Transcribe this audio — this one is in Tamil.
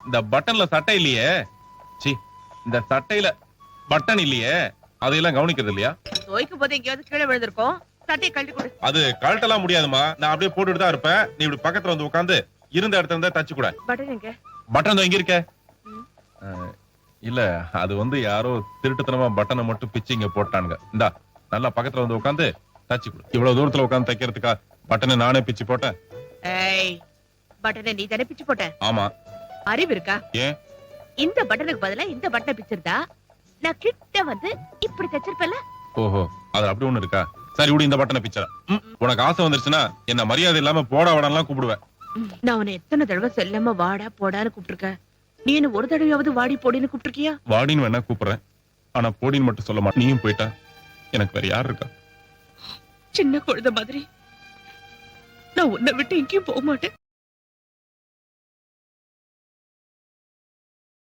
இந்த பட்டன்ல சட்டை இல்லையே. சி, இந்த சட்டையில பட்டன் இல்லையே, அதையெல்லாம் கவனிக்கிறது இல்லையா? துவைக்கும் போது எங்கேயாவது கீழே விழுந்திருக்கும். சட்டையை கழட்டி கொடு. அது கழட்டலாம் முடியாதுமா. நான் அப்படியே போட்டுட்டு தான் இருப்பேன். நீ இப்படி பக்கத்துல வந்து உட்கார்ந்து இருந்த இடத்துல இருந்தா தச்சு கூட. பட்டன் எங்க? பட்டன் எங்க இருக்க? இல்ல, அது வந்து யாரோ திருட்டுத்தனமா பட்டனை மட்டும் பிச்சு இங்க போட்டானுங்க. இந்தா, நல்லா பக்கத்துல வந்து உட்கார்ந்து தச்சு கொடு. இவ்வளவு தூரத்துல உட்கார்ந்து தைக்கிறதுக்கா பட்டனை நானே பிச்சு போட்டேன்? ஏய், பட்டனை நீ தானே பிச்சு போட்ட? ஆமா. அறிவு இருக்கா? ஏன்? இந்த பட்டனுக்கு பதிலா இந்த பட்டனை பிச்சிருந்தா நான் கிட்ட வந்து இப்படி தச்சிருப்பேன்ல. ஓஹோ, அது அப்படி ஒண்ணு இருக்கா? சரி விடு, இந்த பட்டனை பிச்சற. உனக்கு ஆசை வந்துருச்சுன்னா என்ன மரியாதை இல்லாம போடா வாடான்லாம் கூப்பிடுவேன். நான் உன்னை எத்தனை தடவை செல்லமா வாடா போடான்னு கூப்பிட்டுருக்கேன். நீ என்ன ஒரு தடவையாவது வாடி போடின்னு கூப்பிட்டுருக்கியா? வாடின்னு வேணா கூப்பிடுறேன், ஆனா போடின்னு மட்டும் சொல்ல மாட்டேன். நீயும் போயிட்டா எனக்கு வேற யார் இருக்கா? சின்ன குழந்தை மாதிரி நான் உன்னை விட்டு எங்கேயும் போக மாட்டேன்.